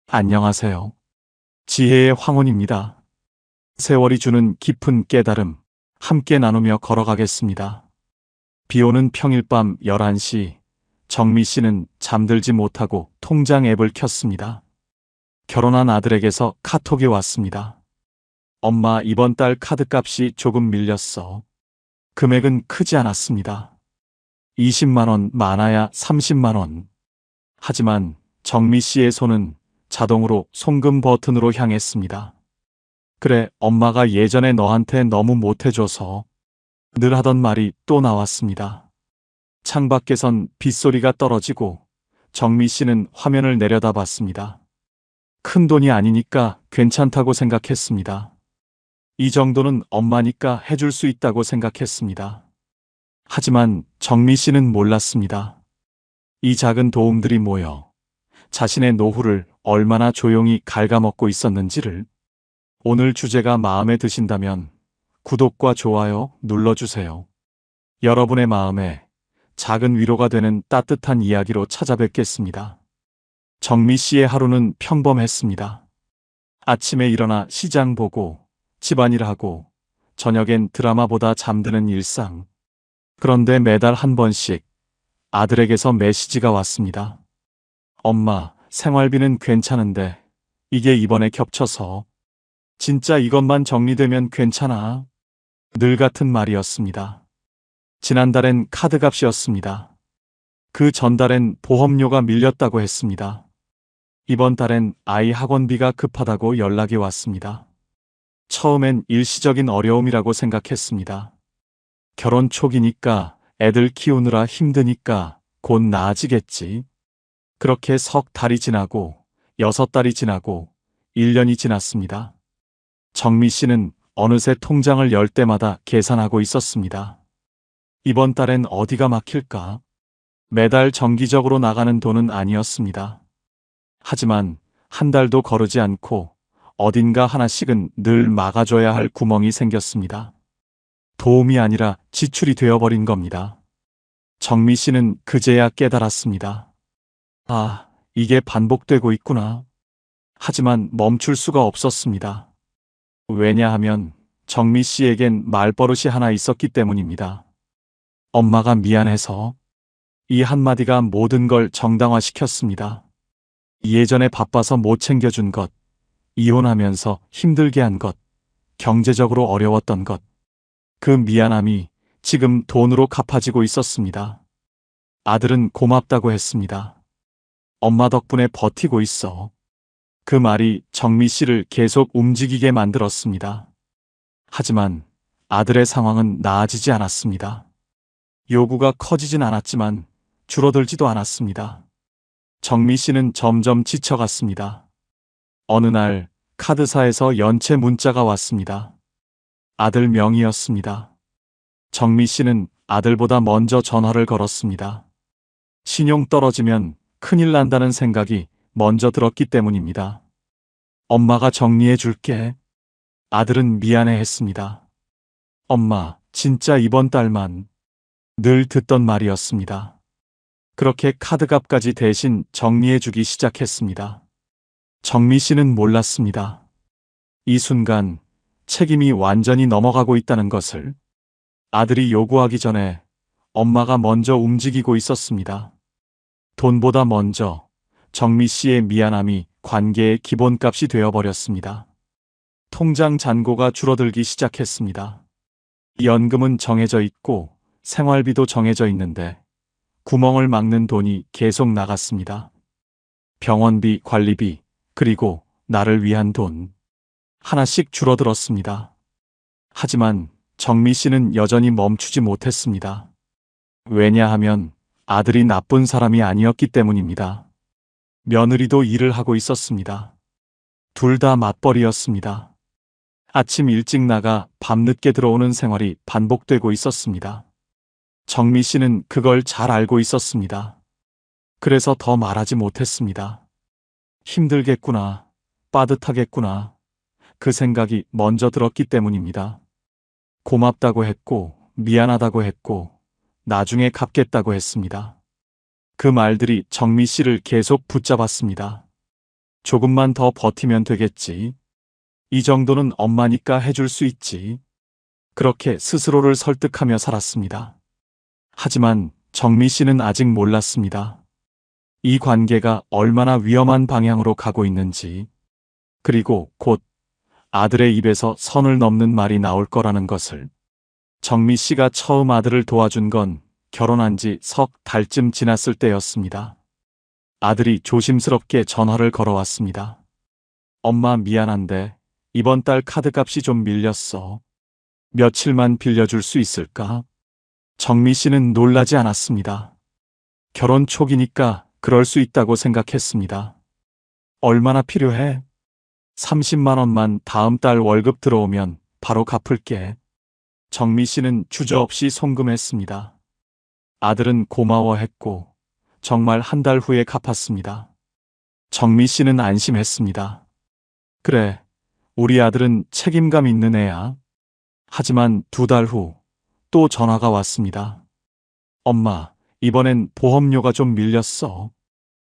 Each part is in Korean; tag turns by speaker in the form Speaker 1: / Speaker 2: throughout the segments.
Speaker 1: 안녕하세요. 지혜의 황혼입니다. 세월이 주는 깊은 깨달음, 함께 나누며 걸어가겠습니다. 비 오는 평일 밤 11시, 정미 씨는 잠들지 못하고 통장 앱을 켰습니다. 결혼한 아들에게서 카톡이 왔습니다. 엄마, 이번 달 카드값이 조금 밀렸어. 금액은 크지 않았습니다. 20만 원, 많아야 30만 원. 하지만 정미 씨의 손은 자동으로 송금 버튼으로 향했습니다. 그래, 엄마가 예전에 너한테 너무 못해줘서. 늘 하던 말이 또 나왔습니다. 창밖에선 빗소리가 떨어지고 정미 씨는 화면을 내려다봤습니다. 큰 돈이 아니니까 괜찮다고 생각했습니다. 이 정도는 엄마니까 해줄 수 있다고 생각했습니다. 하지만 정미 씨는 몰랐습니다. 이 작은 도움들이 모여 자신의 노후를 얼마나 조용히 갉아먹고 있었는지를. 오늘 주제가 마음에 드신다면 구독과 좋아요 눌러주세요. 여러분의 마음에 작은 위로가 되는 따뜻한 이야기로 찾아뵙겠습니다. 정미 씨의 하루는 평범했습니다. 아침에 일어나 시장 보고 집안일하고 저녁엔 드라마 보다 잠드는 일상. 그런데 매달 한 번씩 아들에게서 메시지가 왔습니다. 엄마, 생활비는 괜찮은데 이게 이번에 겹쳐서. 진짜 이것만 정리되면 괜찮아. 늘 같은 말이었습니다. 지난달엔 카드값이었습니다. 그 전달엔 보험료가 밀렸다고 했습니다. 이번 달엔 아이 학원비가 급하다고 연락이 왔습니다. 처음엔 일시적인 어려움이라고 생각했습니다. 결혼 초기니까, 애들 키우느라 힘드니까 곧 나아지겠지. 그렇게 석 달이 지나고 6달이 지나고 1년이 지났습니다. 정미 씨는 어느새 통장을 열 때마다 계산하고 있었습니다. 이번 달엔 어디가 막힐까? 매달 정기적으로 나가는 돈은 아니었습니다. 하지만 한 달도 거르지 않고 어딘가 하나씩은 늘 막아줘야 할 구멍이 생겼습니다. 도움이 아니라 지출이 되어버린 겁니다. 정미 씨는 그제야 깨달았습니다. 아, 이게 반복되고 있구나. 하지만 멈출 수가 없었습니다. 왜냐하면 정미 씨에겐 말버릇이 하나 있었기 때문입니다. 엄마가 미안해서. 이 한마디가 모든 걸 정당화시켰습니다. 예전에 바빠서 못 챙겨준 것, 이혼하면서 힘들게 한 것, 경제적으로 어려웠던 것. 그 미안함이 지금 돈으로 갚아지고 있었습니다. 아들은 고맙다고 했습니다. 엄마 덕분에 버티고 있어. 그 말이 정미 씨를 계속 움직이게 만들었습니다. 하지만 아들의 상황은 나아지지 않았습니다. 요구가 커지진 않았지만 줄어들지도 않았습니다. 정미 씨는 점점 지쳐갔습니다. 어느 날 카드사에서 연체 문자가 왔습니다. 아들 명의였습니다. 정미 씨는 아들보다 먼저 전화를 걸었습니다. 신용 떨어지면 큰일 난다는 생각이 먼저 들었기 때문입니다. 엄마가 정리해 줄게. 아들은 미안해 했습니다. 엄마, 진짜 이번 달만. 늘 듣던 말이었습니다. 그렇게 카드값까지 대신 정리해 주기 시작했습니다. 정미 씨는 몰랐습니다. 이 순간 책임이 완전히 넘어가고 있다는 것을. 아들이 요구하기 전에 엄마가 먼저 움직이고 있었습니다. 돈보다 먼저 정미 씨의 미안함이 관계의 기본값이 되어버렸습니다. 통장 잔고가 줄어들기 시작했습니다. 연금은 정해져 있고 생활비도 정해져 있는데 구멍을 막는 돈이 계속 나갔습니다. 병원비, 관리비, 그리고 나를 위한 돈. 하나씩 줄어들었습니다. 하지만 정미 씨는 여전히 멈추지 못했습니다. 왜냐하면 아들이 나쁜 사람이 아니었기 때문입니다. 며느리도 일을 하고 있었습니다. 둘 다 맞벌이였습니다. 아침 일찍 나가 밤늦게 들어오는 생활이 반복되고 있었습니다. 정미 씨는 그걸 잘 알고 있었습니다. 그래서 더 말하지 못했습니다. 힘들겠구나, 빠듯하겠구나. 그 생각이 먼저 들었기 때문입니다. 고맙다고 했고, 미안하다고 했고, 나중에 갚겠다고 했습니다. 그 말들이 정미 씨를 계속 붙잡았습니다. 조금만 더 버티면 되겠지. 이 정도는 엄마니까 해줄 수 있지. 그렇게 스스로를 설득하며 살았습니다. 하지만 정미 씨는 아직 몰랐습니다. 이 관계가 얼마나 위험한 방향으로 가고 있는지, 그리고 곧 아들의 입에서 선을 넘는 말이 나올 거라는 것을. 정미 씨가 처음 아들을 도와준 건 결혼한 지 석 달쯤 지났을 때였습니다. 아들이 조심스럽게 전화를 걸어왔습니다. 엄마 미안한데 이번 달 카드값이 좀 밀렸어. 며칠만 빌려줄 수 있을까? 정미 씨는 놀라지 않았습니다. 결혼 초기니까 그럴 수 있다고 생각했습니다. 얼마나 필요해? 30만 원만 다음 달 월급 들어오면 바로 갚을게. 정미 씨는 주저없이 송금했습니다. 아들은 고마워했고 정말 한 달 후에 갚았습니다. 정미 씨는 안심했습니다. 그래, 우리 아들은 책임감 있는 애야. 하지만 2달 후 또 전화가 왔습니다. 엄마, 이번엔 보험료가 좀 밀렸어.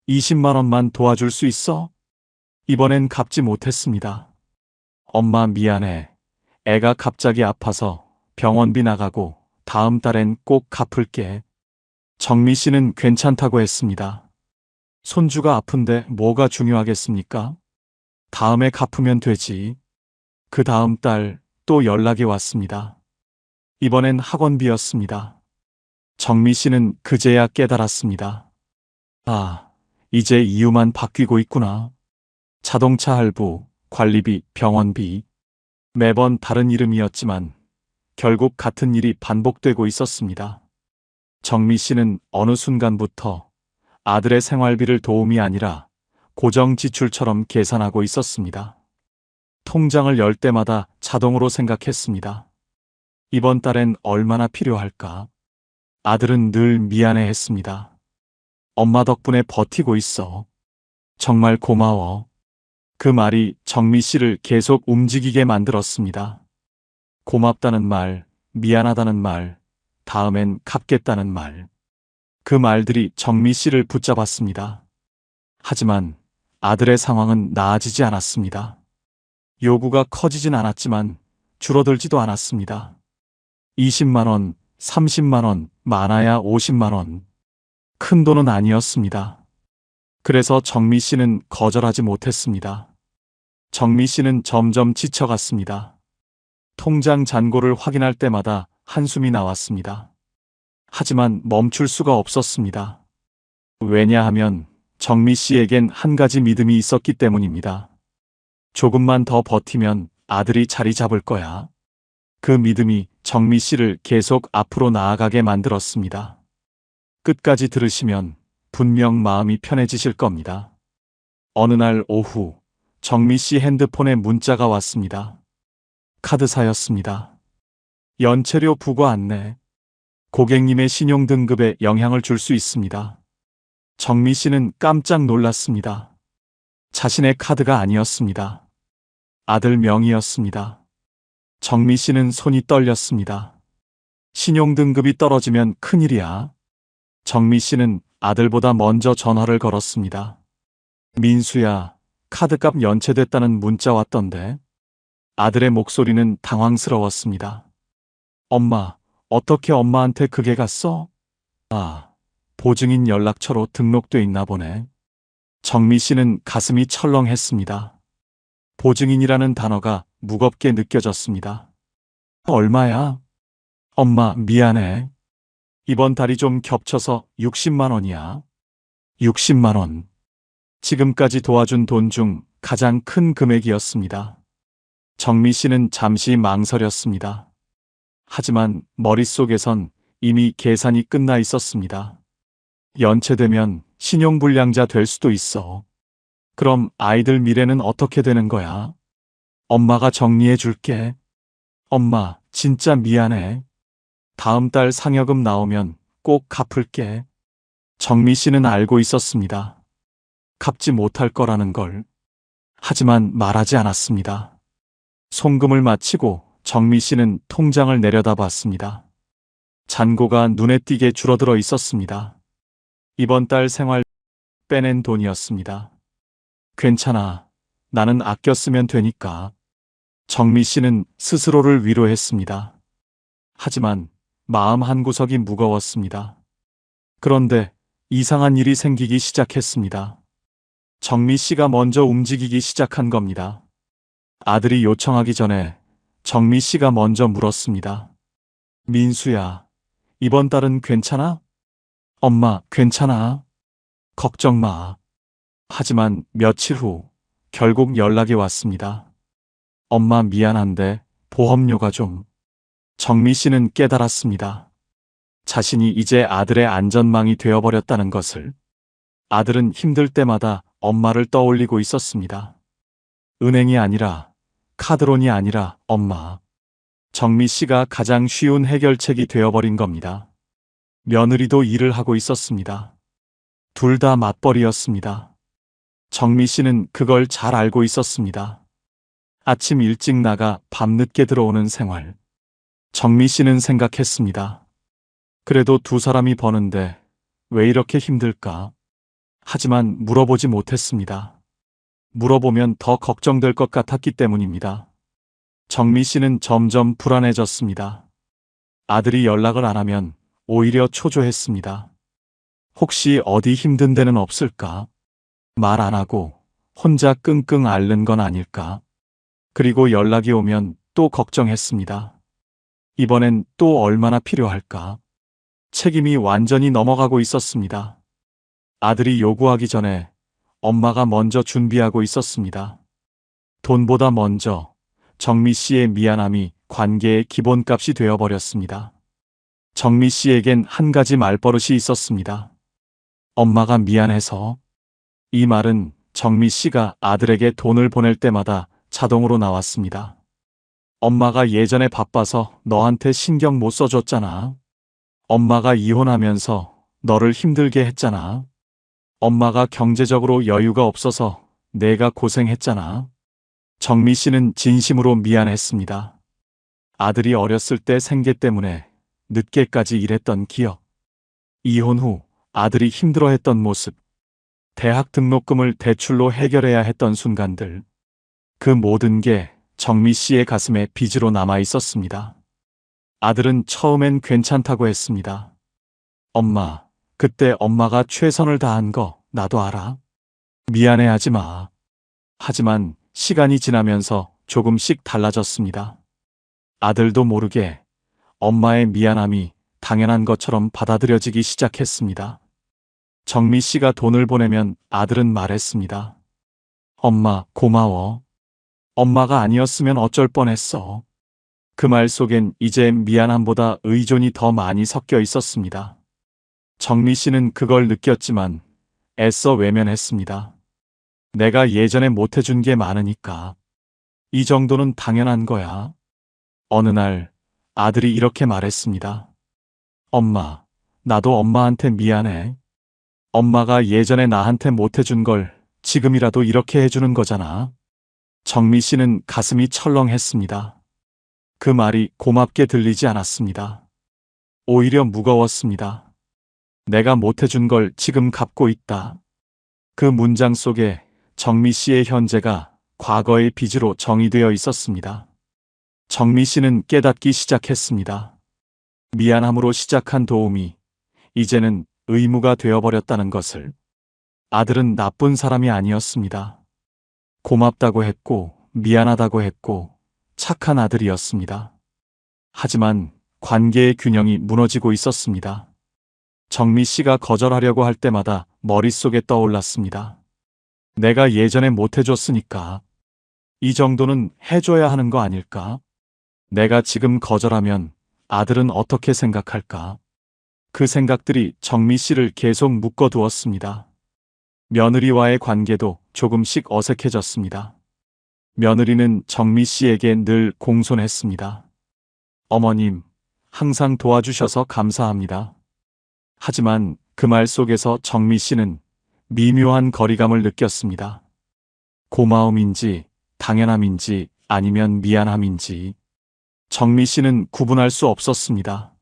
Speaker 1: 20만 원만 도와줄 수 있어? 이번엔 갚지 못했습니다. 엄마 미안해. 애가 갑자기 아파서 병원비 나가고 다음 달엔 꼭 갚을게. 정미 씨는 괜찮다고 했습니다. 손주가 아픈데 뭐가 중요하겠습니까? 다음에 갚으면 되지. 그 다음 달 또 연락이 왔습니다. 이번엔 학원비였습니다. 정미 씨는 그제야 깨달았습니다. 아, 이제 이유만 바뀌고 있구나. 자동차 할부, 관리비, 병원비. 매번 다른 이름이었지만 결국 같은 일이 반복되고 있었습니다. 정미 씨는 어느 순간부터 아들의 생활비를 도움이 아니라 고정 지출처럼 계산하고 있었습니다. 통장을 열 때마다 자동으로 생각했습니다. 이번 달엔 얼마나 필요할까? 아들은 늘 미안해했습니다. 엄마 덕분에 버티고 있어. 정말 고마워. 그 말이 정미 씨를 계속 움직이게 만들었습니다. 고맙다는 말, 미안하다는 말, 다음엔 갚겠다는 말. 그 말들이 정미 씨를 붙잡았습니다. 하지만 아들의 상황은 나아지지 않았습니다. 요구가 커지진 않았지만 줄어들지도 않았습니다. 20만 원, 30만 원, 많아야 50만 원. 큰 돈은 아니었습니다. 그래서 정미 씨는 거절하지 못했습니다. 정미 씨는 점점 지쳐갔습니다. 통장 잔고를 확인할 때마다 한숨이 나왔습니다. 하지만 멈출 수가 없었습니다. 왜냐하면 정미 씨에겐 한 가지 믿음이 있었기 때문입니다. 조금만 더 버티면 아들이 자리 잡을 거야. 그 믿음이 정미 씨를 계속 앞으로 나아가게 만들었습니다. 끝까지 들으시면 분명 마음이 편해지실 겁니다. 어느 날 오후 정미 씨 핸드폰에 문자가 왔습니다. 카드사였습니다. 연체료 부과 안내. 고객님의 신용등급에 영향을 줄 수 있습니다. 정미 씨는 깜짝 놀랐습니다. 자신의 카드가 아니었습니다. 아들 명의였습니다. 정미 씨는 손이 떨렸습니다. 신용등급이 떨어지면 큰일이야. 정미 씨는 아들보다 먼저 전화를 걸었습니다. 민수야, 카드값 연체됐다는 문자 왔던데. 아들의 목소리는 당황스러웠습니다. 엄마, 어떻게 엄마한테 그게 갔어? 아, 보증인 연락처로 등록돼 있나 보네. 정미 씨는 가슴이 철렁했습니다. 보증인이라는 단어가 무겁게 느껴졌습니다. 얼마야? 엄마, 미안해. 이번 달이 좀 겹쳐서 60만 원이야. 60만 원. 지금까지 도와준 돈 중 가장 큰 금액이었습니다. 정미 씨는 잠시 망설였습니다. 하지만 머릿속에선 이미 계산이 끝나 있었습니다. 연체되면 신용불량자 될 수도 있어. 그럼 아이들 미래는 어떻게 되는 거야? 엄마가 정리해 줄게. 엄마, 진짜 미안해. 다음 달 상여금 나오면 꼭 갚을게. 정미 씨는 알고 있었습니다. 갚지 못할 거라는 걸. 하지만 말하지 않았습니다. 송금을 마치고 정미 씨는 통장을 내려다봤습니다. 잔고가 눈에 띄게 줄어들어 있었습니다. 이번 달 생활 빼낸 돈이었습니다. 괜찮아. 나는 아껴 쓰면 되니까. 정미 씨는 스스로를 위로했습니다. 하지만 마음 한구석이 무거웠습니다. 그런데 이상한 일이 생기기 시작했습니다. 정미 씨가 먼저 움직이기 시작한 겁니다. 아들이 요청하기 전에 정미 씨가 먼저 물었습니다. 민수야, 이번 달은 괜찮아? 엄마, 괜찮아. 걱정 마. 하지만 며칠 후 결국 연락이 왔습니다. 엄마 미안한데 보험료가 좀. 정미 씨는 깨달았습니다. 자신이 이제 아들의 안전망이 되어버렸다는 것을. 아들은 힘들 때마다 엄마를 떠올리고 있었습니다. 은행이 아니라, 카드론이 아니라 엄마. 정미 씨가 가장 쉬운 해결책이 되어버린 겁니다. 며느리도 일을 하고 있었습니다. 둘 다 맞벌이였습니다. 정미 씨는 그걸 잘 알고 있었습니다. 아침 일찍 나가 밤늦게 들어오는 생활. 정미 씨는 생각했습니다. 그래도 두 사람이 버는데 왜 이렇게 힘들까? 하지만 물어보지 못했습니다. 물어보면 더 걱정될 것 같았기 때문입니다. 정미 씨는 점점 불안해졌습니다. 아들이 연락을 안 하면 오히려 초조했습니다. 혹시 어디 힘든 데는 없을까? 말 안 하고 혼자 끙끙 앓는 건 아닐까? 그리고 연락이 오면 또 걱정했습니다. 이번엔 또 얼마나 필요할까? 책임이 완전히 넘어가고 있었습니다. 아들이 요구하기 전에 엄마가 먼저 준비하고 있었습니다. 돈보다 먼저 정미 씨의 미안함이 관계의 기본값이 되어버렸습니다. 정미 씨에겐 한 가지 말버릇이 있었습니다. 엄마가 미안해서. 이 말은 정미 씨가 아들에게 돈을 보낼 때마다 자동으로 나왔습니다. 엄마가 예전에 바빠서 너한테 신경 못 써줬잖아. 엄마가 이혼하면서 너를 힘들게 했잖아. 엄마가 경제적으로 여유가 없어서 내가 고생했잖아. 정미 씨는 진심으로 미안했습니다. 아들이 어렸을 때 생계 때문에 늦게까지 일했던 기억. 이혼 후 아들이 힘들어했던 모습. 대학 등록금을 대출로 해결해야 했던 순간들. 그 모든 게 정미 씨의 가슴에 빚으로 남아 있었습니다. 아들은 처음엔 괜찮다고 했습니다. 엄마, 그때 엄마가 최선을 다한 거 나도 알아. 미안해하지 마. 하지만 시간이 지나면서 조금씩 달라졌습니다. 아들도 모르게 엄마의 미안함이 당연한 것처럼 받아들여지기 시작했습니다. 정미 씨가 돈을 보내면 아들은 말했습니다. 엄마, 고마워. 엄마가 아니었으면 어쩔 뻔했어. 그 말 속엔 이제 미안함보다 의존이 더 많이 섞여 있었습니다. 정미 씨는 그걸 느꼈지만 애써 외면했습니다. 내가 예전에 못해준 게 많으니까. 이 정도는 당연한 거야. 어느 날 아들이 이렇게 말했습니다. 엄마, 나도 엄마한테 미안해. 엄마가 예전에 나한테 못해준 걸 지금이라도 이렇게 해주는 거잖아. 정미 씨는 가슴이 철렁했습니다. 그 말이 고맙게 들리지 않았습니다. 오히려 무거웠습니다. 내가 못해준 걸 지금 갚고 있다. 그 문장 속에 정미 씨의 현재가 과거의 빚으로 정의되어 있었습니다. 정미 씨는 깨닫기 시작했습니다. 미안함으로 시작한 도움이 이제는 의무가 되어버렸다는 것을. 아들은 나쁜 사람이 아니었습니다. 고맙다고 했고 미안하다고 했고 착한 아들이었습니다. 하지만 관계의 균형이 무너지고 있었습니다. 정미 씨가 거절하려고 할 때마다 머릿속에 떠올랐습니다. 내가 예전에 못해줬으니까 이 정도는 해줘야 하는 거 아닐까? 내가 지금 거절하면 아들은 어떻게 생각할까? 그 생각들이 정미 씨를 계속 묶어두었습니다. 며느리와의 관계도 조금씩 어색해졌습니다. 며느리는 정미 씨에게 늘 공손했습니다. 어머님, 항상 도와주셔서 감사합니다. 하지만 그 말 속에서 정미 씨는 미묘한 거리감을 느꼈습니다. 고마움인지, 당연함인지, 아니면 미안함인지. 정미 씨는 구분할 수 없었습니다.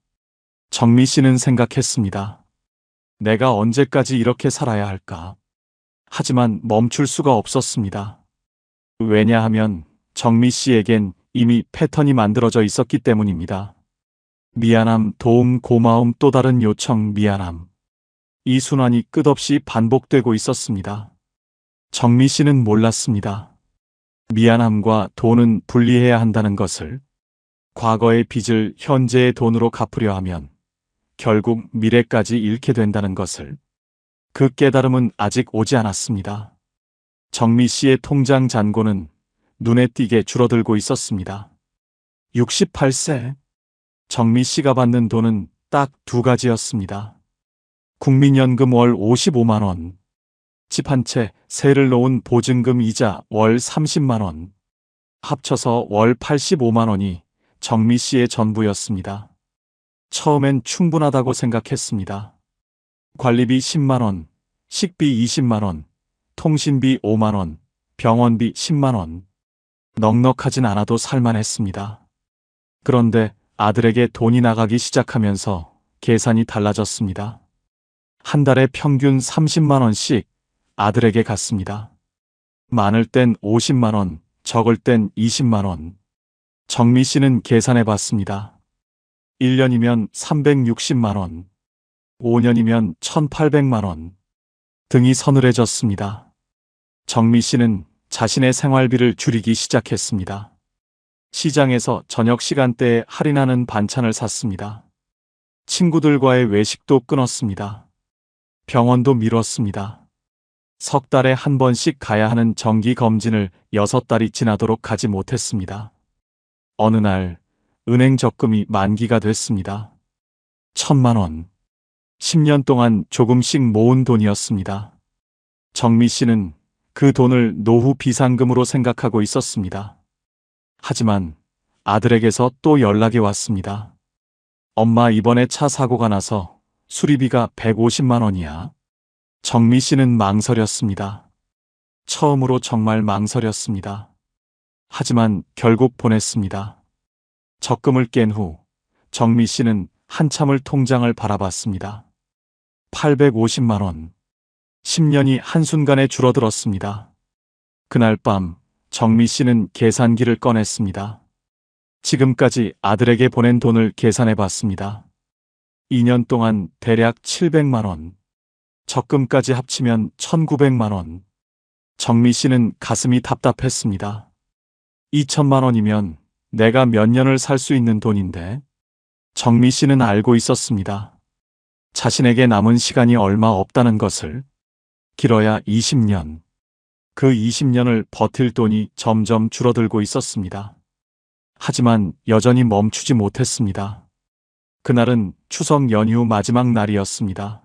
Speaker 1: 정미 씨는 생각했습니다. 내가 언제까지 이렇게 살아야 할까? 하지만 멈출 수가 없었습니다. 왜냐하면 정미 씨에겐 이미 패턴이 만들어져 있었기 때문입니다. 미안함, 도움, 고마움, 또 다른 요청, 미안함. 이 순환이 끝없이 반복되고 있었습니다. 정미 씨는 몰랐습니다. 미안함과 돈은 분리해야 한다는 것을. 과거의 빚을 현재의 돈으로 갚으려 하면 결국 미래까지 잃게 된다는 것을. 그 깨달음은 아직 오지 않았습니다. 정미 씨의 통장 잔고는 눈에 띄게 줄어들고 있었습니다. 68세. 정미 씨가 받는 돈은 딱 두 가지였습니다. 국민연금 월 55만 원. 집 한 채, 세를 놓은 보증금 이자 월 30만 원. 합쳐서 월 85만 원이 정미 씨의 전부였습니다. 처음엔 충분하다고 생각했습니다. 관리비 10만 원, 식비 20만 원, 통신비 5만 원, 병원비 10만 원. 넉넉하진 않아도 살만했습니다. 그런데 아들에게 돈이 나가기 시작하면서 계산이 달라졌습니다. 한 달에 평균 30만 원씩 아들에게 갔습니다. 많을 땐 50만 원, 적을 땐 20만 원. 정미 씨는 계산해 봤습니다. 1년이면 360만 원, 5년이면 1,800만 원. 등이 서늘해졌습니다. 정미 씨는 자신의 생활비를 줄이기 시작했습니다. 시장에서 저녁 시간대에 할인하는 반찬을 샀습니다. 친구들과의 외식도 끊었습니다. 병원도 미뤘습니다. 석 달에 한 번씩 가야 하는 정기 검진을 6달이 지나도록 가지 못했습니다. 어느 날 은행 적금이 만기가 됐습니다. 1,000만 원. 10년 동안 조금씩 모은 돈이었습니다. 정미 씨는 그 돈을 노후 비상금으로 생각하고 있었습니다. 하지만 아들에게서 또 연락이 왔습니다. 엄마, 이번에 차 사고가 나서 수리비가 150만 원이야. 정미 씨는 망설였습니다. 처음으로 정말 망설였습니다. 하지만 결국 보냈습니다. 적금을 깬 후 정미 씨는 한참을 통장을 바라봤습니다. 850만 원. 10년이 한순간에 줄어들었습니다. 그날 밤 정미 씨는 계산기를 꺼냈습니다. 지금까지 아들에게 보낸 돈을 계산해 봤습니다. 2년 동안 대략 700만 원. 적금까지 합치면 1,900만 원. 정미 씨는 가슴이 답답했습니다. 2천만 원이면 내가 몇 년을 살 수 있는 돈인데. 정미 씨는 알고 있었습니다. 자신에게 남은 시간이 얼마 없다는 것을. 길어야 20년. 그 20년을 버틸 돈이 점점 줄어들고 있었습니다. 하지만 여전히 멈추지 못했습니다. 그날은 추석 연휴 마지막 날이었습니다.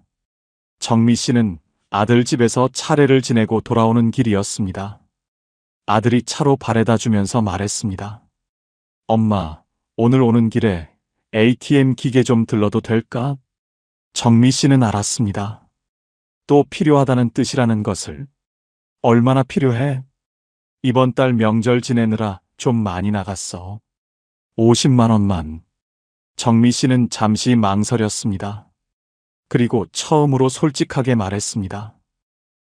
Speaker 1: 정미 씨는 아들 집에서 차례를 지내고 돌아오는 길이었습니다. 아들이 차로 바래다 주면서 말했습니다. 엄마, 오늘 오는 길에 ATM 기계 좀 들러도 될까? 정미 씨는 알았습니다. 또 필요하다는 뜻이라는 것을. 얼마나 필요해? 이번 달 명절 지내느라 좀 많이 나갔어. 50만 원만. 정미 씨는 잠시 망설였습니다. 그리고 처음으로 솔직하게 말했습니다.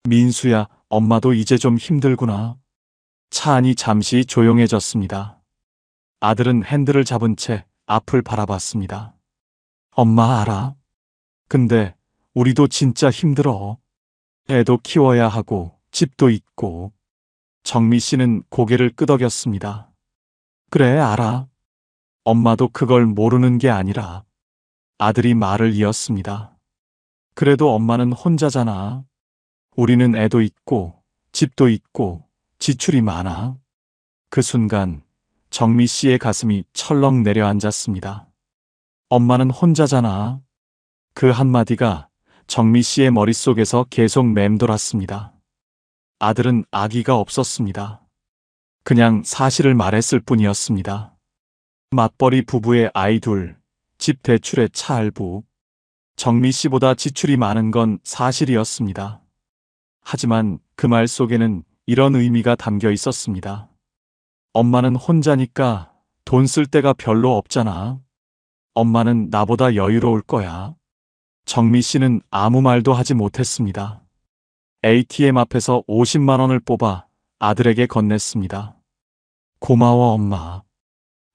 Speaker 1: 민수야, 엄마도 이제 좀 힘들구나. 차 안이 잠시 조용해졌습니다. 아들은 핸들을 잡은 채 앞을 바라봤습니다. 엄마 알아. 근데 우리도 진짜 힘들어. 애도 키워야 하고 집도 있고. 정미 씨는 고개를 끄덕였습니다. 그래, 알아. 엄마도 그걸 모르는 게 아니라. 아들이 말을 이었습니다. 그래도 엄마는 혼자잖아. 우리는 애도 있고 집도 있고 지출이 많아. 그 순간 정미 씨의 가슴이 철렁 내려앉았습니다. 엄마는 혼자잖아. 그 한마디가 정미 씨의 머릿속에서 계속 맴돌았습니다. 아들은 아기가 없었습니다. 그냥 사실을 말했을 뿐이었습니다. 맞벌이 부부의 아이 둘, 집 대출에 차 할부. 정미 씨보다 지출이 많은 건 사실이었습니다. 하지만 그 말 속에는 이런 의미가 담겨 있었습니다. 엄마는 혼자니까 돈 쓸 데가 별로 없잖아. 엄마는 나보다 여유로울 거야. 정미 씨는 아무 말도 하지 못했습니다. ATM 앞에서 50만 원을 뽑아 아들에게 건넸습니다. 고마워, 엄마.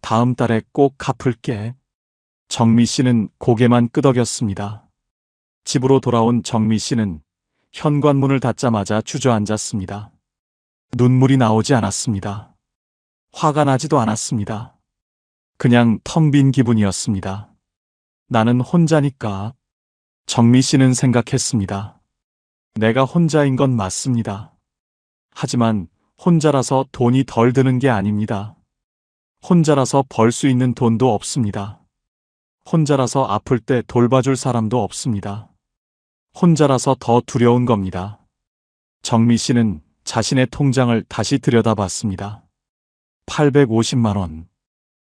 Speaker 1: 다음 달에 꼭 갚을게. 정미 씨는 고개만 끄덕였습니다. 집으로 돌아온 정미 씨는 현관문을 닫자마자 주저앉았습니다. 눈물이 나오지 않았습니다. 화가 나지도 않았습니다. 그냥 텅 빈 기분이었습니다. 나는 혼자니까. 정미 씨는 생각했습니다. 내가 혼자인 건 맞습니다. 하지만 혼자라서 돈이 덜 드는 게 아닙니다. 혼자라서 벌 수 있는 돈도 없습니다. 혼자라서 아플 때 돌봐줄 사람도 없습니다. 혼자라서 더 두려운 겁니다. 정미 씨는 자신의 통장을 다시 들여다봤습니다. 850만 원.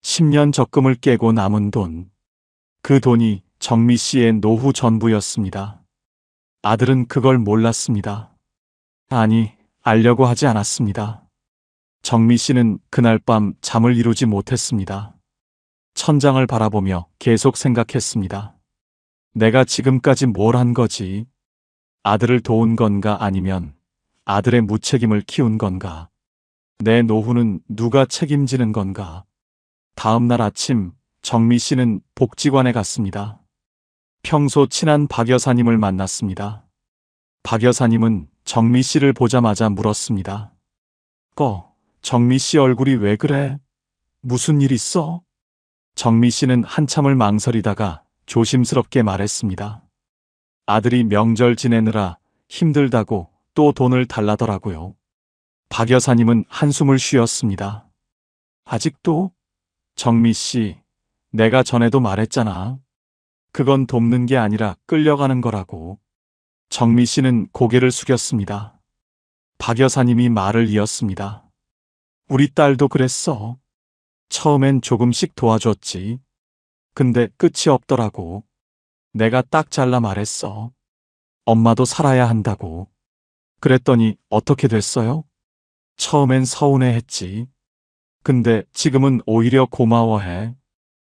Speaker 1: 10년 적금을 깨고 남은 돈. 그 돈이 정미 씨의 노후 전부였습니다. 아들은 그걸 몰랐습니다. 아니, 알려고 하지 않았습니다. 정미 씨는 그날 밤 잠을 이루지 못했습니다. 천장을 바라보며 계속 생각했습니다. 내가 지금까지 뭘 한 거지? 아들을 도운 건가 아니면 아들의 무책임을 키운 건가? 내 노후는 누가 책임지는 건가? 다음 날 아침 정미 씨는 복지관에 갔습니다. 평소 친한 박 여사님을 만났습니다. 박 여사님은 정미 씨를 보자마자 물었습니다. 정미 씨 얼굴이 왜 그래? 무슨 일 있어? 정미 씨는 한참을 망설이다가 조심스럽게 말했습니다. 아들이 명절 지내느라 힘들다고 또 돈을 달라더라고요. 박 여사님은 한숨을 쉬었습니다. 아직도? 정미 씨, 내가 전에도 말했잖아. 그건 돕는 게 아니라 끌려가는 거라고. 정미 씨는 고개를 숙였습니다. 박 여사님이 말을 이었습니다. 우리 딸도 그랬어. 처음엔 조금씩 도와줬지. 근데 끝이 없더라고. 내가 딱 잘라 말했어. 엄마도 살아야 한다고. 그랬더니 어떻게 됐어요? 처음엔 서운해했지. 근데 지금은 오히려 고마워해.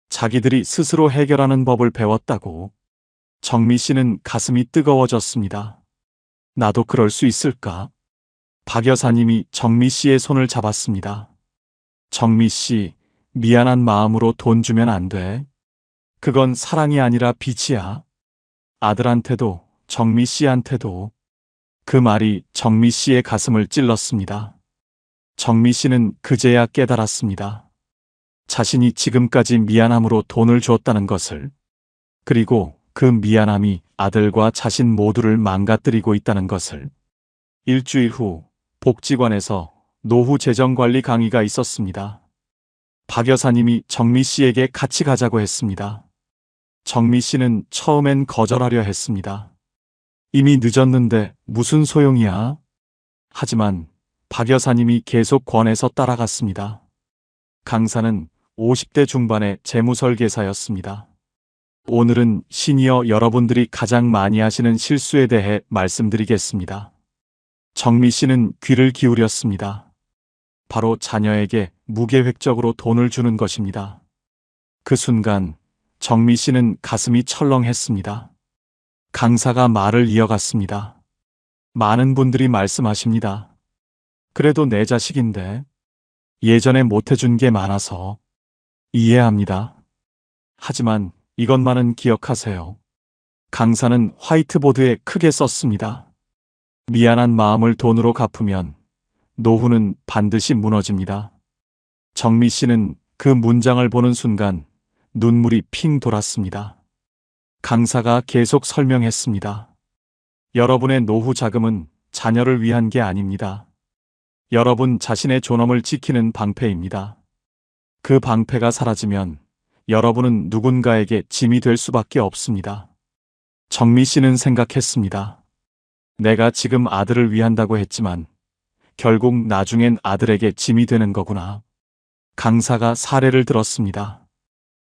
Speaker 1: 자기들이 스스로 해결하는 법을 배웠다고. 정미 씨는 가슴이 뜨거워졌습니다. 나도 그럴 수 있을까? 박 여사님이 정미 씨의 손을 잡았습니다. 정미 씨, 미안한 마음으로 돈 주면 안 돼. 그건 사랑이 아니라 빚이야. 아들한테도 정미 씨한테도. 그 말이 정미 씨의 가슴을 찔렀습니다. 정미 씨는 그제야 깨달았습니다. 자신이 지금까지 미안함으로 돈을 줬다는 것을. 그리고 그 미안함이 아들과 자신 모두를 망가뜨리고 있다는 것을. 일주일 후 복지관에서 노후 재정관리 강의가 있었습니다. 박 여사님이 정미 씨에게 같이 가자고 했습니다. 정미 씨는 처음엔 거절하려 했습니다. 이미 늦었는데 무슨 소용이야? 하지만 박 여사님이 계속 권해서 따라갔습니다. 강사는 50대 중반의 재무설계사였습니다. 오늘은 시니어 여러분들이 가장 많이 하시는 실수에 대해 말씀드리겠습니다. 정미 씨는 귀를 기울였습니다. 바로 자녀에게 무계획적으로 돈을 주는 것입니다. 그 순간 정미 씨는 가슴이 철렁했습니다. 강사가 말을 이어갔습니다. 많은 분들이 말씀하십니다. 그래도 내 자식인데 예전에 못해준 게 많아서 이해합니다. 하지만 이것만은 기억하세요. 강사는 화이트보드에 크게 썼습니다. 미안한 마음을 돈으로 갚으면 노후는 반드시 무너집니다. 정미 씨는 그 문장을 보는 순간 눈물이 핑 돌았습니다. 강사가 계속 설명했습니다. 여러분의 노후 자금은 자녀를 위한 게 아닙니다. 여러분 자신의 존엄을 지키는 방패입니다. 그 방패가 사라지면 여러분은 누군가에게 짐이 될 수밖에 없습니다. 정미 씨는 생각했습니다. 내가 지금 아들을 위한다고 했지만 결국 나중엔 아들에게 짐이 되는 거구나. 강사가 사례를 들었습니다.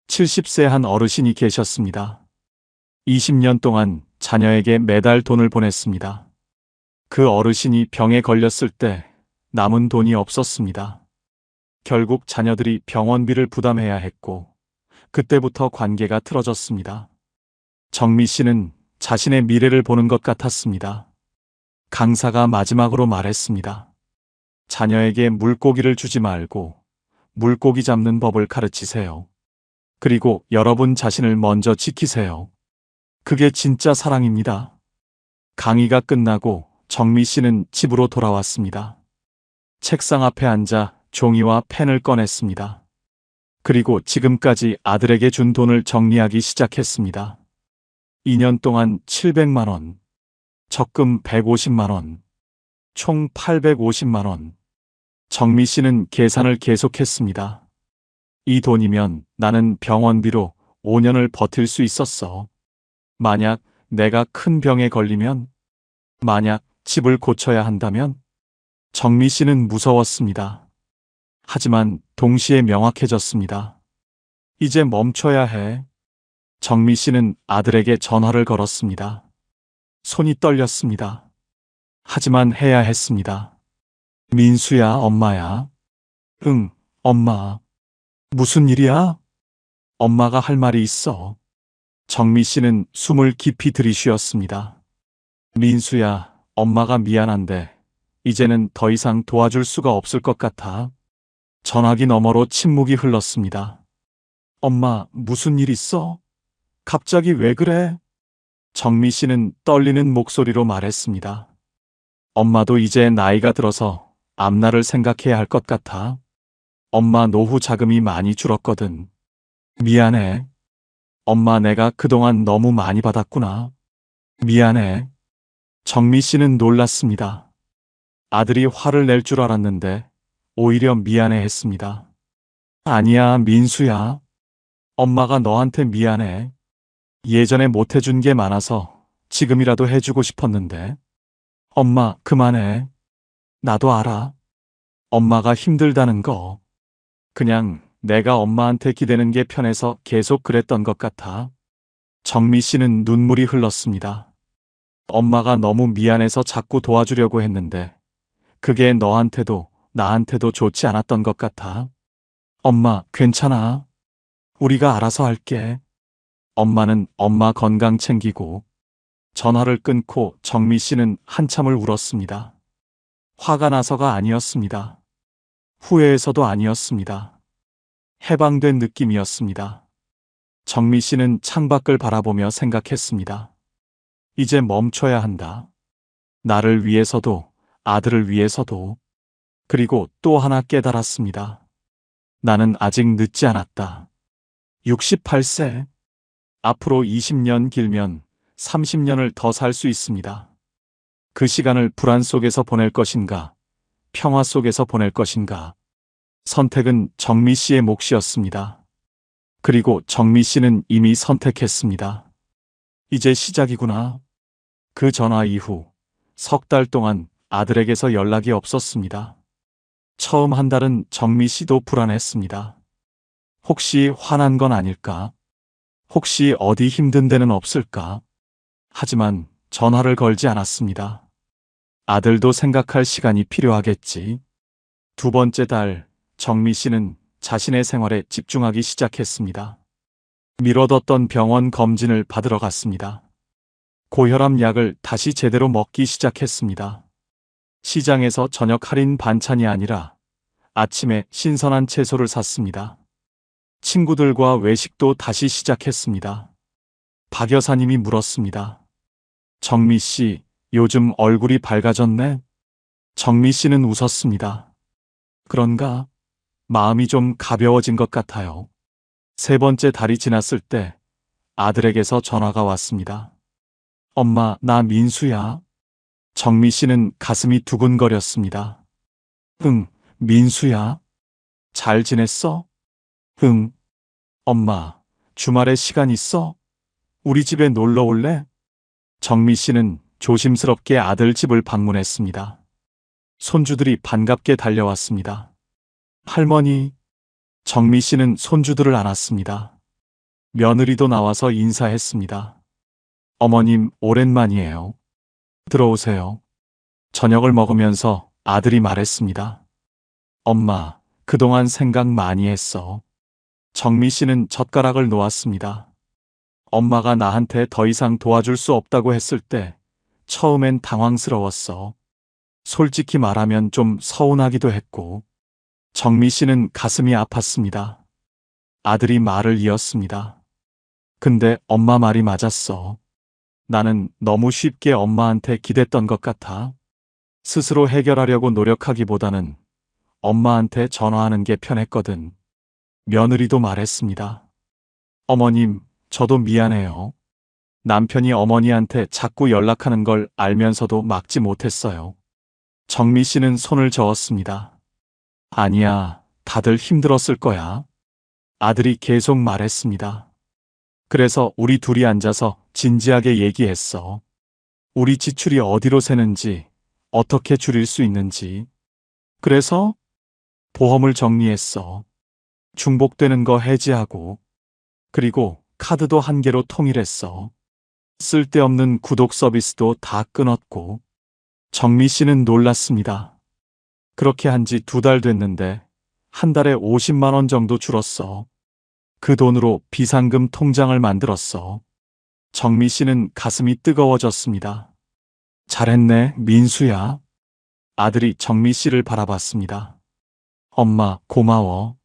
Speaker 1: 70세 한 어르신이 계셨습니다. 20년 동안 자녀에게 매달 돈을 보냈습니다. 그 어르신이 병에 걸렸을 때 남은 돈이 없었습니다. 결국 자녀들이 병원비를 부담해야 했고 그때부터 관계가 틀어졌습니다. 정미 씨는 자신의 미래를 보는 것 같았습니다. 강사가 마지막으로 말했습니다. 자녀에게 물고기를 주지 말고 물고기 잡는 법을 가르치세요. 그리고 여러분 자신을 먼저 지키세요. 그게 진짜 사랑입니다. 강의가 끝나고 정미 씨는 집으로 돌아왔습니다. 책상 앞에 앉아 종이와 펜을 꺼냈습니다. 그리고 지금까지 아들에게 준 돈을 정리하기 시작했습니다. 2년 동안 700만 원, 적금 150만 원, 총 850만 원. 정미 씨는 계산을 계속했습니다. 이 돈이면 나는 병원비로 5년을 버틸 수 있었어. 만약 내가 큰 병에 걸리면, 만약 집을 고쳐야 한다면, 정미 씨는 무서웠습니다. 하지만 동시에 명확해졌습니다. 이제 멈춰야 해. 정미 씨는 아들에게 전화를 걸었습니다. 손이 떨렸습니다. 하지만 해야 했습니다. 민수야, 엄마야. 응, 엄마. 무슨 일이야? 엄마가 할 말이 있어. 정미 씨는 숨을 깊이 들이쉬었습니다. 민수야, 엄마가 미안한데 이제는 더 이상 도와줄 수가 없을 것 같아. 전화기 너머로 침묵이 흘렀습니다. 엄마, 무슨 일 있어? 갑자기 왜 그래? 정미 씨는 떨리는 목소리로 말했습니다. 엄마도 이제 나이가 들어서 앞날을 생각해야 할 것 같아. 엄마 노후 자금이 많이 줄었거든. 미안해. 엄마, 내가 그동안 너무 많이 받았구나. 미안해. 정미 씨는 놀랐습니다. 아들이 화를 낼 줄 알았는데 오히려 미안해 했습니다. 아니야, 민수야. 엄마가 너한테 미안해. 예전에 못 해준 게 많아서 지금이라도 해주고 싶었는데. 엄마, 그만해. 나도 알아. 엄마가 힘들다는 거. 그냥 내가 엄마한테 기대는 게 편해서 계속 그랬던 것 같아. 정미 씨는 눈물이 흘렀습니다. 엄마가 너무 미안해서 자꾸 도와주려고 했는데 그게 너한테도 나한테도 좋지 않았던 것 같아. 엄마, 괜찮아. 우리가 알아서 할게. 엄마는 엄마 건강 챙기고. 전화를 끊고 정미 씨는 한참을 울었습니다. 화가 나서가 아니었습니다. 후회해서도 아니었습니다. 해방된 느낌이었습니다. 정미 씨는 창밖을 바라보며 생각했습니다. 이제 멈춰야 한다. 나를 위해서도, 아들을 위해서도. 그리고 또 하나 깨달았습니다. 나는 아직 늦지 않았다. 68세. 앞으로 20년, 길면 30년을 더 살 수 있습니다. 그 시간을 불안 속에서 보낼 것인가, 평화 속에서 보낼 것인가. 선택은 정미 씨의 몫이었습니다. 그리고 정미 씨는 이미 선택했습니다. 이제 시작이구나. 그 전화 이후 석 달 동안 아들에게서 연락이 없었습니다. 처음 한 달은 정미 씨도 불안했습니다. 혹시 화난 건 아닐까? 혹시 어디 힘든 데는 없을까? 하지만 전화를 걸지 않았습니다. 아들도 생각할 시간이 필요하겠지. 두 번째 달, 정미 씨는 자신의 생활에 집중하기 시작했습니다. 미뤄뒀던 병원 검진을 받으러 갔습니다. 고혈압 약을 다시 제대로 먹기 시작했습니다. 시장에서 저녁 할인 반찬이 아니라 아침에 신선한 채소를 샀습니다. 친구들과 외식도 다시 시작했습니다. 박 여사님이 물었습니다. 정미 씨, 요즘 얼굴이 밝아졌네? 정미 씨는 웃었습니다. 그런가? 마음이 좀 가벼워진 것 같아요. 세 번째 달이 지났을 때 아들에게서 전화가 왔습니다. 엄마, 나 민수야. 정미 씨는 가슴이 두근거렸습니다. 응, 민수야. 잘 지냈어? 응. 엄마, 주말에 시간 있어? 우리 집에 놀러 올래? 정미 씨는 조심스럽게 아들 집을 방문했습니다. 손주들이 반갑게 달려왔습니다. 할머니. 정미 씨는 손주들을 안았습니다. 며느리도 나와서 인사했습니다. 어머님, 오랜만이에요. 들어오세요. 저녁을 먹으면서 아들이 말했습니다. 엄마, 그동안 생각 많이 했어. 정미 씨는 젓가락을 놓았습니다. 엄마가 나한테 더 이상 도와줄 수 없다고 했을 때 처음엔 당황스러웠어. 솔직히 말하면 좀 서운하기도 했고, 정미 씨는 가슴이 아팠습니다. 아들이 말을 이었습니다. 근데 엄마 말이 맞았어. 나는 너무 쉽게 엄마한테 기댔던 것 같아. 스스로 해결하려고 노력하기보다는 엄마한테 전화하는 게 편했거든. 며느리도 말했습니다. 어머님, 저도 미안해요. 남편이 어머니한테 자꾸 연락하는 걸 알면서도 막지 못했어요. 정미 씨는 손을 저었습니다. 아니야, 다들 힘들었을 거야. 아들이 계속 말했습니다. 그래서 우리 둘이 앉아서 진지하게 얘기했어. 우리 지출이 어디로 새는지, 어떻게 줄일 수 있는지. 그래서 보험을 정리했어. 중복되는 거 해지하고, 그리고 카드도 한 개로 통일했어. 쓸데없는 구독 서비스도 다 끊었고. 정미 씨는 놀랐습니다. 그렇게 한 지 2달 됐는데 한 달에 50만 원 정도 줄었어. 그 돈으로 비상금 통장을 만들었어. 정미 씨는 가슴이 뜨거워졌습니다. 잘했네, 민수야. 아들이 정미 씨를 바라봤습니다. 엄마, 고마워.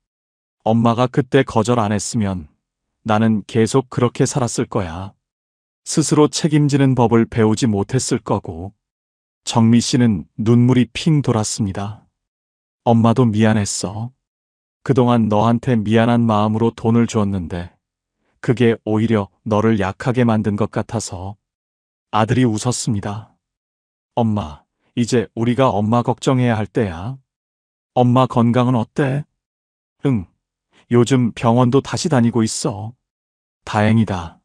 Speaker 1: 엄마가 그때 거절 안 했으면 나는 계속 그렇게 살았을 거야. 스스로 책임지는 법을 배우지 못했을 거고. 정미 씨는 눈물이 핑 돌았습니다. 엄마도 미안했어. 그동안 너한테 미안한 마음으로 돈을 주었는데 그게 오히려 너를 약하게 만든 것 같아서. 아들이 웃었습니다. 엄마, 이제 우리가 엄마 걱정해야 할 때야. 엄마 건강은 어때? 응, 요즘 병원도 다시 다니고 있어. 다행이다.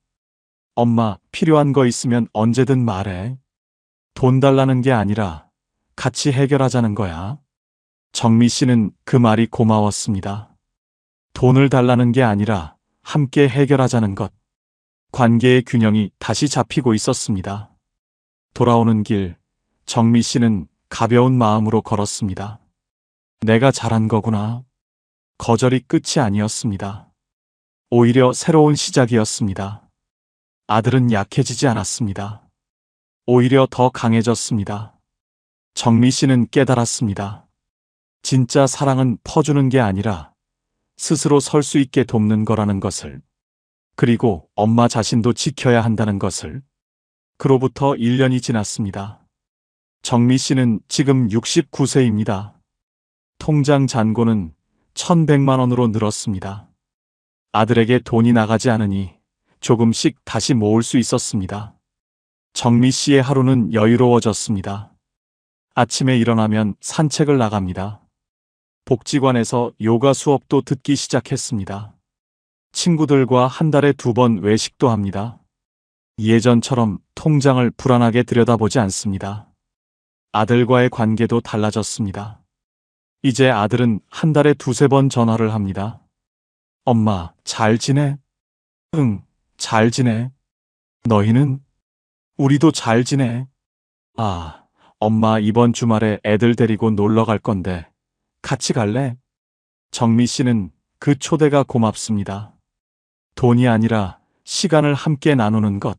Speaker 1: 엄마, 필요한 거 있으면 언제든 말해. 돈 달라는 게 아니라 같이 해결하자는 거야. 정미 씨는 그 말이 고마웠습니다. 돈을 달라는 게 아니라 함께 해결하자는 것. 관계의 균형이 다시 잡히고 있었습니다. 돌아오는 길, 정미 씨는 가벼운 마음으로 걸었습니다. 내가 잘한 거구나. 거절이 끝이 아니었습니다. 오히려 새로운 시작이었습니다. 아들은 약해지지 않았습니다. 오히려 더 강해졌습니다. 정미 씨는 깨달았습니다. 진짜 사랑은 퍼주는 게 아니라 스스로 설 수 있게 돕는 거라는 것을. 그리고 엄마 자신도 지켜야 한다는 것을. 그로부터 1년이 지났습니다. 정미 씨는 지금 69세입니다. 통장 잔고는 1,100만 원으로 늘었습니다. 아들에게 돈이 나가지 않으니 조금씩 다시 모을 수 있었습니다. 정미 씨의 하루는 여유로워졌습니다. 아침에 일어나면 산책을 나갑니다. 복지관에서 요가 수업도 듣기 시작했습니다. 친구들과 한 달에 2번 외식도 합니다. 예전처럼 통장을 불안하게 들여다보지 않습니다. 아들과의 관계도 달라졌습니다. 이제 아들은 한 달에 2~3번 전화를 합니다. 엄마, 잘 지내? 응, 잘 지내. 너희는? 우리도 잘 지내. 아, 엄마 이번 주말에 애들 데리고 놀러 갈 건데 같이 갈래? 정미 씨는 그 초대가 고맙습니다. 돈이 아니라 시간을 함께 나누는 것.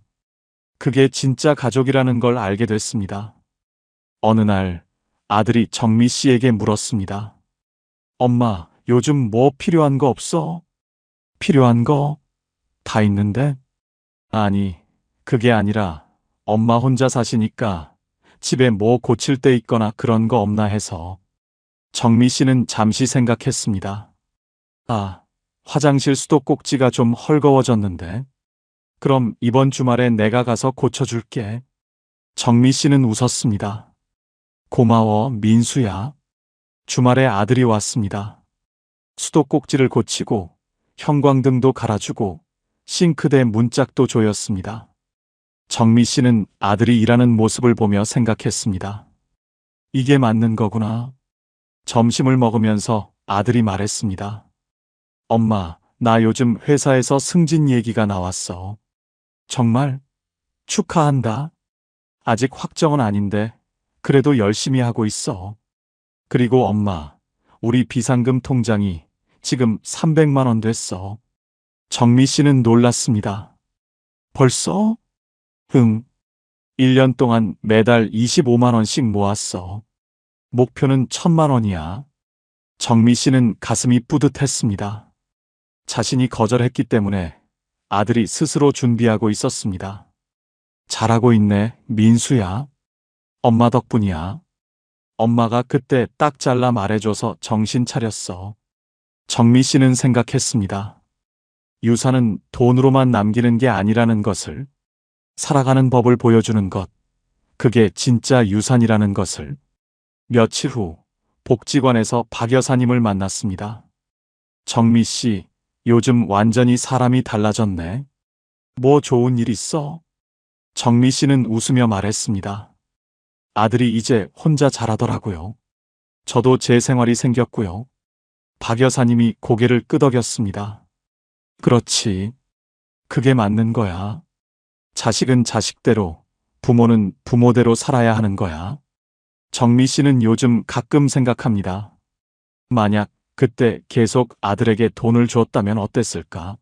Speaker 1: 그게 진짜 가족이라는 걸 알게 됐습니다. 어느 날 아들이 정미 씨에게 물었습니다. 엄마, 요즘 뭐 필요한 거 없어? 필요한 거? 다 있는데? 아니, 그게 아니라 엄마 혼자 사시니까 집에 뭐 고칠 데 있거나 그런 거 없나 해서. 정미 씨는 잠시 생각했습니다. 아, 화장실 수도꼭지가 좀 헐거워졌는데. 그럼 이번 주말에 내가 가서 고쳐줄게. 정미 씨는 웃었습니다. 고마워, 민수야. 주말에 아들이 왔습니다. 수도꼭지를 고치고 형광등도 갈아주고 싱크대 문짝도 조였습니다. 정미 씨는 아들이 일하는 모습을 보며 생각했습니다. 이게 맞는 거구나. 점심을 먹으면서 아들이 말했습니다. 엄마, 나 요즘 회사에서 승진 얘기가 나왔어. 정말? 축하한다. 아직 확정은 아닌데 그래도 열심히 하고 있어. 그리고 엄마, 우리 비상금 통장이 지금 300만 원 됐어. 정미 씨는 놀랐습니다. 벌써? 응. 1년 동안 매달 25만 원씩 모았어. 목표는 1,000만 원이야. 정미 씨는 가슴이 뿌듯했습니다. 자신이 거절했기 때문에 아들이 스스로 준비하고 있었습니다. 잘하고 있네, 민수야. 엄마 덕분이야. 엄마가 그때 딱 잘라 말해줘서 정신 차렸어. 정미 씨는 생각했습니다. 유산은 돈으로만 남기는 게 아니라는 것을, 살아가는 법을 보여주는 것, 그게 진짜 유산이라는 것을. 며칠 후 복지관에서 박 여사님을 만났습니다. 정미 씨, 요즘 완전히 사람이 달라졌네. 뭐 좋은 일 있어? 정미 씨는 웃으며 말했습니다. 아들이 이제 혼자 잘하더라고요. 저도 제 생활이 생겼고요. 박 여사님이 고개를 끄덕였습니다. 그렇지. 그게 맞는 거야. 자식은 자식대로, 부모는 부모대로 살아야 하는 거야. 정미 씨는 요즘 가끔 생각합니다. 만약 그때 계속 아들에게 돈을 줬다면 어땠을까?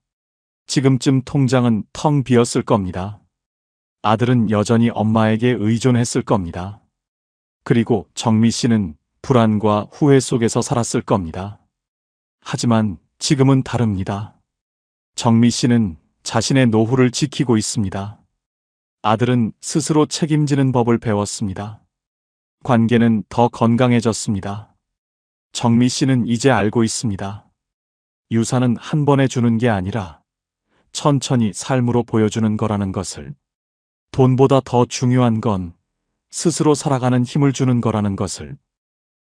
Speaker 1: 지금쯤 통장은 텅 비었을 겁니다. 아들은 여전히 엄마에게 의존했을 겁니다. 그리고 정미 씨는 불안과 후회 속에서 살았을 겁니다. 하지만 지금은 다릅니다. 정미 씨는 자신의 노후를 지키고 있습니다. 아들은 스스로 책임지는 법을 배웠습니다. 관계는 더 건강해졌습니다. 정미 씨는 이제 알고 있습니다. 유산은 한 번에 주는 게 아니라 천천히 삶으로 보여주는 거라는 것을. 돈보다 더 중요한 건 스스로 살아가는 힘을 주는 거라는 것을.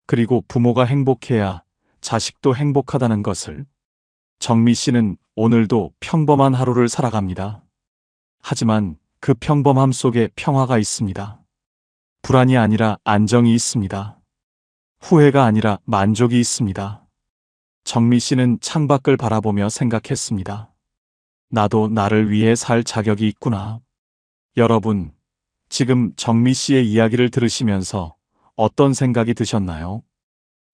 Speaker 1: 그리고 부모가 행복해야 자식도 행복하다는 것을. 정미 씨는 오늘도 평범한 하루를 살아갑니다. 하지만 그 평범함 속에 평화가 있습니다. 불안이 아니라 안정이 있습니다. 후회가 아니라 만족이 있습니다. 정미 씨는 창밖을 바라보며 생각했습니다. 나도 나를 위해 살 자격이 있구나. 여러분, 지금 정미 씨의 이야기를 들으시면서 어떤 생각이 드셨나요?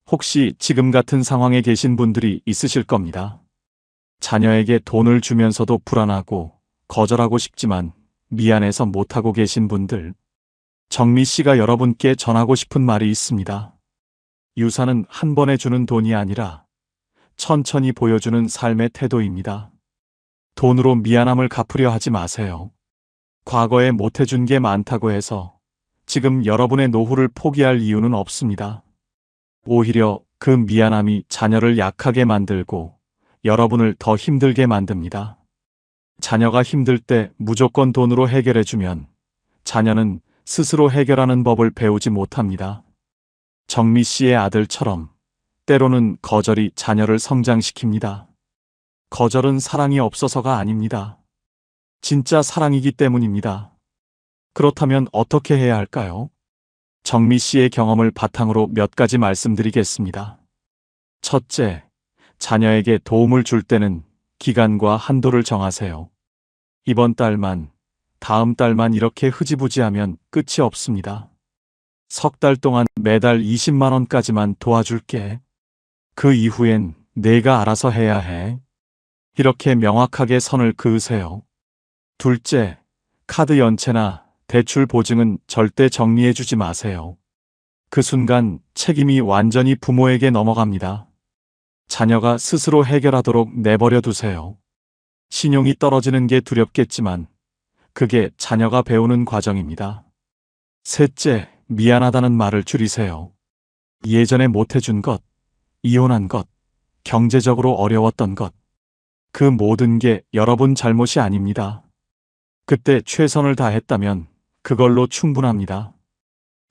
Speaker 1: 혹시 지금 같은 상황에 계신 분들이 있으실 겁니다. 자녀에게 돈을 주면서도 불안하고 거절하고 싶지만 미안해서 못하고 계신 분들. 정미 씨가 여러분께 전하고 싶은 말이 있습니다. 유산은 한 번에 주는 돈이 아니라 천천히 보여주는 삶의 태도입니다. 돈으로 미안함을 갚으려 하지 마세요. 과거에 못해준 게 많다고 해서 지금 여러분의 노후를 포기할 이유는 없습니다. 오히려 그 미안함이 자녀를 약하게 만들고 여러분을 더 힘들게 만듭니다. 자녀가 힘들 때 무조건 돈으로 해결해주면 자녀는 스스로 해결하는 법을 배우지 못합니다. 정미 씨의 아들처럼 때로는 거절이 자녀를 성장시킵니다. 거절은 사랑이 없어서가 아닙니다. 진짜 사랑이기 때문입니다. 그렇다면 어떻게 해야 할까요? 정미 씨의 경험을 바탕으로 몇 가지 말씀드리겠습니다. 첫째, 자녀에게 도움을 줄 때는 기간과 한도를 정하세요. 이번 달만, 다음 달만 이렇게 흐지부지하면 끝이 없습니다. 석 달 동안 매달 20만 원까지만 도와줄게. 그 이후엔 내가 알아서 해야 해. 이렇게 명확하게 선을 그으세요. 둘째, 카드 연체나 대출 보증은 절대 정리해주지 마세요. 그 순간 책임이 완전히 부모에게 넘어갑니다. 자녀가 스스로 해결하도록 내버려 두세요. 신용이 떨어지는 게 두렵겠지만 그게 자녀가 배우는 과정입니다. 셋째, 미안하다는 말을 줄이세요. 예전에 못해준 것, 이혼한 것, 경제적으로 어려웠던 것, 그 모든 게 여러분 잘못이 아닙니다. 그때 최선을 다했다면 그걸로 충분합니다.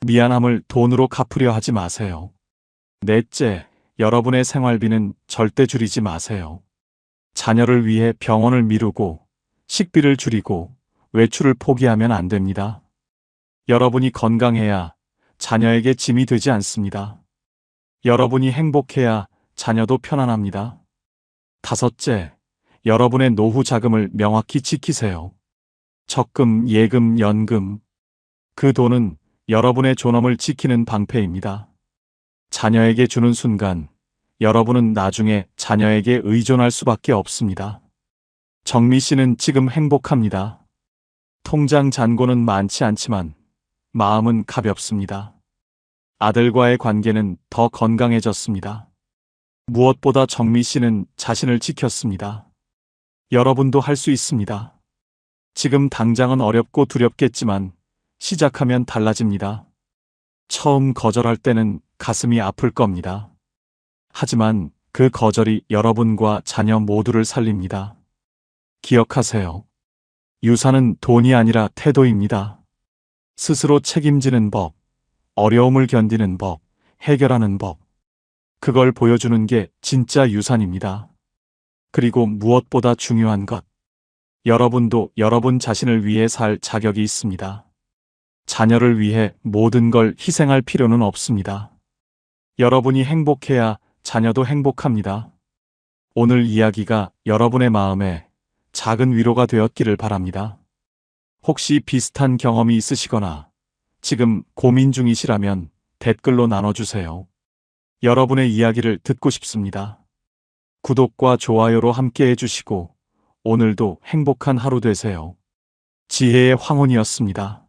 Speaker 1: 미안함을 돈으로 갚으려 하지 마세요. 넷째, 여러분의 생활비는 절대 줄이지 마세요. 자녀를 위해 병원을 미루고 식비를 줄이고 외출을 포기하면 안 됩니다. 여러분이 건강해야 자녀에게 짐이 되지 않습니다. 여러분이 행복해야 자녀도 편안합니다. 다섯째, 여러분의 노후 자금을 명확히 지키세요. 적금, 예금, 연금. 그 돈은 여러분의 존엄을 지키는 방패입니다. 자녀에게 주는 순간 여러분은 나중에 자녀에게 의존할 수밖에 없습니다. 정미 씨는 지금 행복합니다. 통장 잔고는 많지 않지만 마음은 가볍습니다. 아들과의 관계는 더 건강해졌습니다. 무엇보다 정미 씨는 자신을 지켰습니다. 여러분도 할 수 있습니다. 지금 당장은 어렵고 두렵겠지만 시작하면 달라집니다. 처음 거절할 때는 가슴이 아플 겁니다. 하지만 그 거절이 여러분과 자녀 모두를 살립니다. 기억하세요. 유산은 돈이 아니라 태도입니다. 스스로 책임지는 법, 어려움을 견디는 법, 해결하는 법. 그걸 보여주는 게 진짜 유산입니다. 그리고 무엇보다 중요한 것. 여러분도 여러분 자신을 위해 살 자격이 있습니다. 자녀를 위해 모든 걸 희생할 필요는 없습니다. 여러분이 행복해야 자녀도 행복합니다. 오늘 이야기가 여러분의 마음에 작은 위로가 되었기를 바랍니다. 혹시 비슷한 경험이 있으시거나 지금 고민 중이시라면 댓글로 나눠주세요. 여러분의 이야기를 듣고 싶습니다. 구독과 좋아요로 함께 해주시고 오늘도 행복한 하루 되세요. 지혜의 황혼이었습니다.